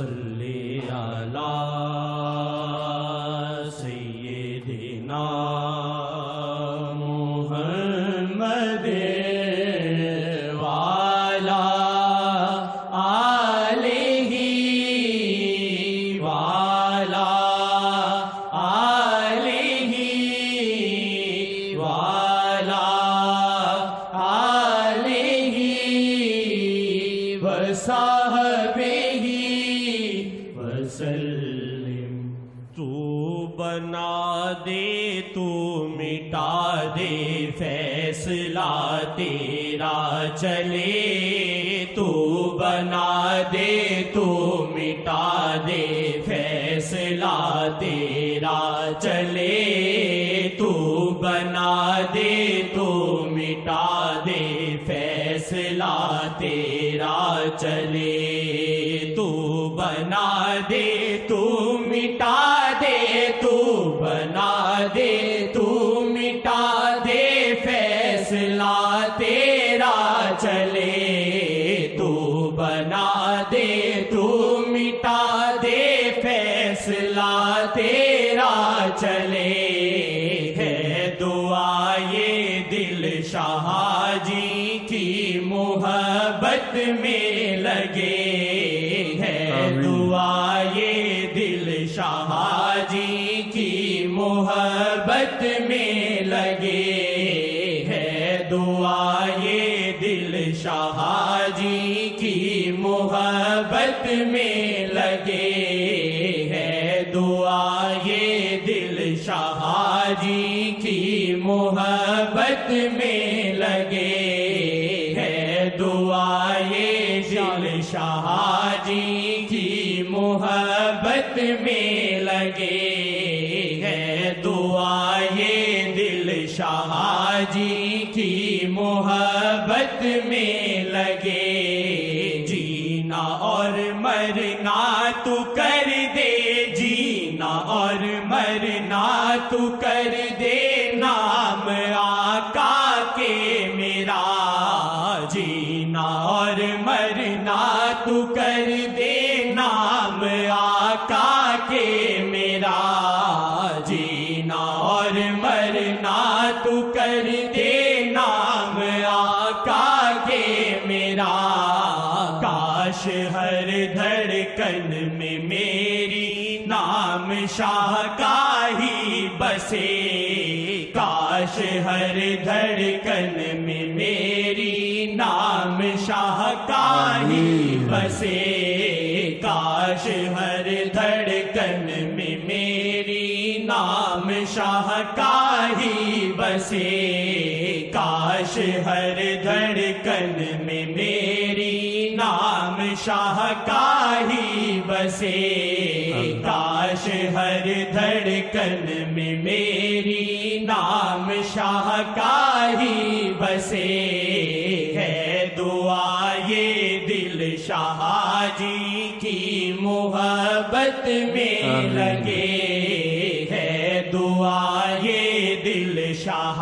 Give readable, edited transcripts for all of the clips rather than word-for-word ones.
صلی علی سیدنا محمد وعلی آلہ وعلی آلہ وعلی آلہ وصحبہ وسلم۔ تو بنا دے تو مٹا دے فیصلہ تیرا چلے، تو بنا دے تو مٹا دے فیصلہ تیرا چلے، تو بنا دے تو مٹا دے فیصلہ تیرا چلے، تو بنا دے تو مٹا دے، تو بنا دے تو مٹا دے فیصلہ تیرا چلے، تو بنا دے تو مٹا دے فیصلہ تیرا چلے۔ ہے دعا یہ دل شاہ جی کی محبت میں لگے، ہے دعا یہ دل شاہ جی کی محبت میں لگے، ہے دعا یہ دل شاہ جی کی محبت میں لگے، ہے دعا یہ دل شاہ جی کی محبت میں لگے، ہے دعا یہ دل شاہ جی کی محبت میں لگے، ہے دعا یہ دل شاہ جی کی محبت میں لگے۔ جینا اور مرنا تو کر دے، جینا اور مرنا تو کر دے نام آقا کے میرا، جینا اور مرنا تو کر دے نام آقا کے میرا، جینا اور مرنا تو کر دے نام آقا کے میرا۔ کاش ہر دھڑکن میں میری نام شاہ کا ہی بسے، کاش ہر دھڑکن میں میری نام شاہ کا ہی بسے، کاش ہر دھڑکن میں میری نام شاہ کا ہی بسے، کاش ہر دھڑکن میں میری نام شاہ کا ہی بسے، کاش ہر دھڑکن میں میری نام شاہ کا ہی بسے، ہے دعا یہ دل شاہ جی کی محبت میں لگے، ہے دعا یہ دل شاہ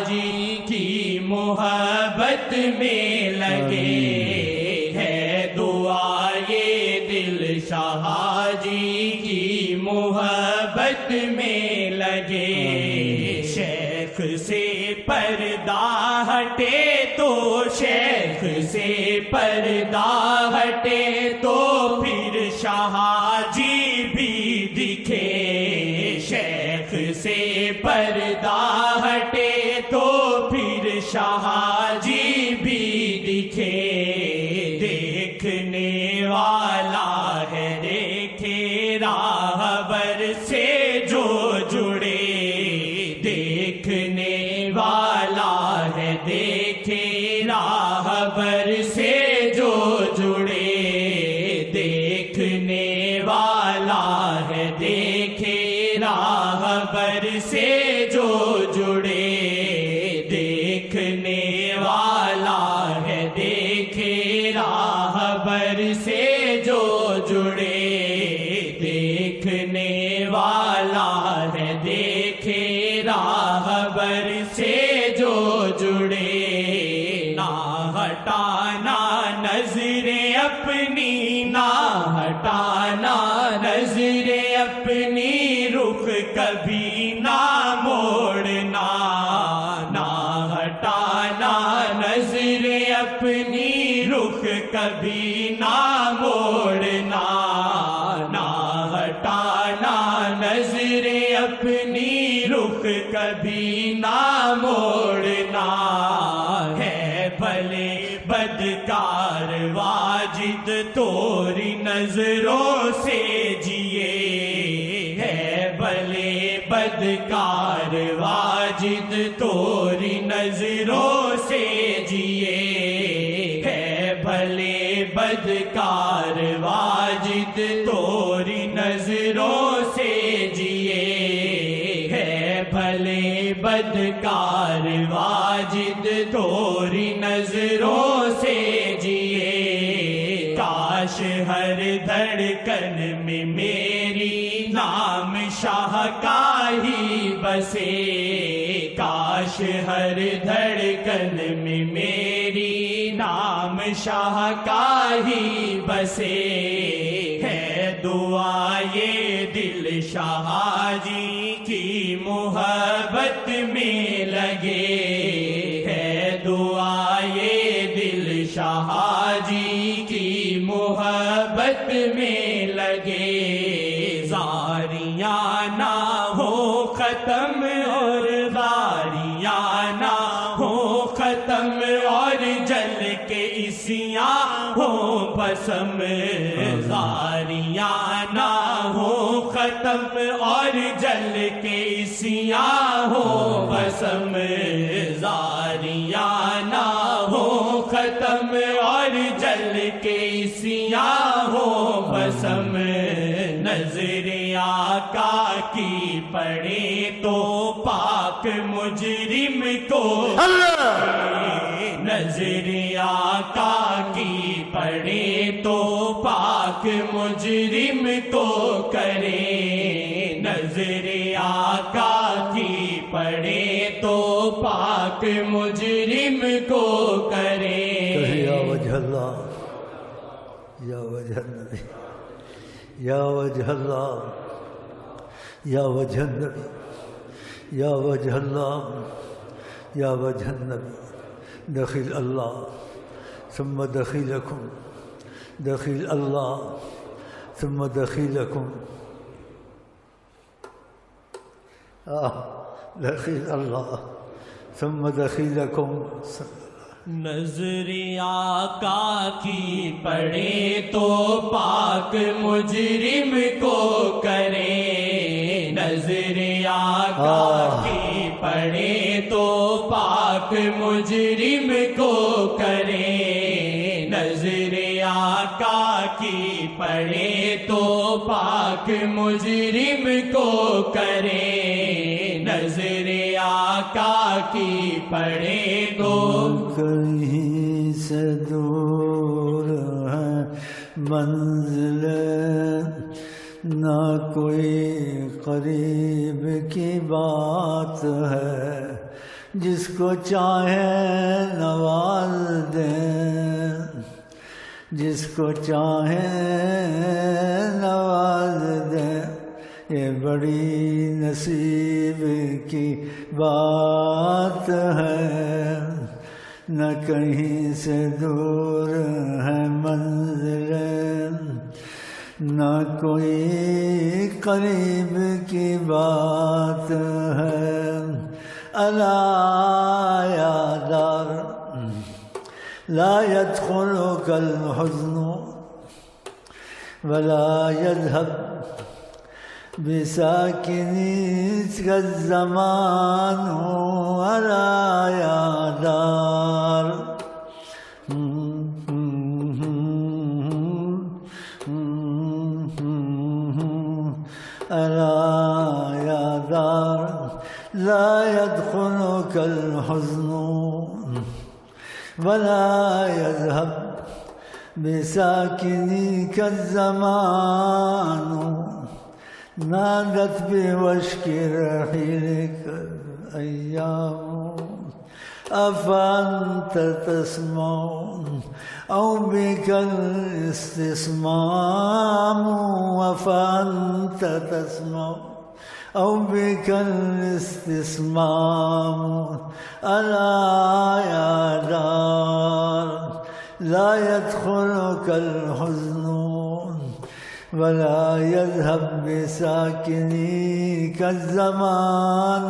جی کی محبت میں لگے، ہے دعا یہ دل شاہ جی کی محبت میں لگے۔ شیخ سے پردہ ہٹے تو، شیخ سے پردہ ہٹے تو پھر شاہ جی بھی دکھے، شیخ سے پردہ ہٹے تو پھر شاہ جی بھی دکھے، دیکھنے والا ہے دیکھے راہبر سے جو جڑے، دیکھنے والا ہے دیکھے راہبر سے جو جڑے، دیکھنے والا ہے دیکھے راہبر سے جو جڑے، دیکھنے والا ہے دیکھے راہبر سے جو جڑے، دیکھنے والا ہے دیکھے راہبر سے جو جڑے، نہ ہٹانا نظریں اپنی، نہ نہ ہٹانا نظر اپنی رخ کبھی نہ موڑنا نہ ہٹانا نظر اپنی رخ کبھی نہ موڑنا نہ ہٹانا نظر اپنی رخ کبھی نہ موڑنا ہے بھلے بدکار واجد توری نظروں سے جیے ہے بھلے بدکار واجد توری نظروں سے جیے ہے بھلے بدکار واجد توری نظروں سے جیے ہے بھلے بدکار واجد توری نظروں سے جیے کاش ہر دھڑکن میں میری نام شاہ کا ہی بسے کاش ہر دھڑکن میں میری نام شاہ کا ہی بسے ہے دعا یہ دل شاہ جی کی محبت میں لگے ہے دعا یہ دل شاہ جی کی محبت میں لگے زاریاں نہ ہو ختم اور غاریاں نہ ہو ختم اور جل کے اسیاں ہو بسم زاریاں نہ ہو ختم اور جل کے اسیاں ہو بسم زاریاں نہ ہو ختم اور جل کے اسیاں ہو بسم نظر آقا کی پڑے تو پاک مجرم کو نظر آقا کی پڑے تو پاک مجرم کو کرے نظر آقا کی پڑے تو پاک مجرم کو کرے یا وجہ اللہ یا وجہ النبی یا وجہ اللہ یا وجہ النبی یا وجہ اللہ یا وجہ النبی دخیل اللہ ثم دخیلکم دخیل اللہ ثم دخیلکم دخیل اللہ ثم دخیلکم نظر آقا کی پڑے تو پاک مجرم کو کرے نظر آقا کی پڑے تو پاک مجرم کو کرے نظر آقا کی پڑے تو پاک مجرم کو کرے نظر آقا کی پڑے تو کہیں سے دور ہے منزل نہ کوئی قریب کی بات ہے جس کو چاہے نواز دیں جس کو چاہے نواز دیں یہ بڑی نصیب کی بات ہے نہ کہیں سے دور ہے منزل نہ کوئی قریب کی بات ہے الا یا دار لا يدخلك الحزن ولا يذهب بساكنك الزمان ولا يا دار ألا يا دار لا يدخلك الحزن ولا يذهب بساكنك الزمان نادت بوشك رحيلك الأيام أفأنت تسمع أو بك الاستسمام أفأنت تسمع أو بك الاستسمام ألا يا دار لا يدخلك الحزن ولا يذهب بساكنيك الزمان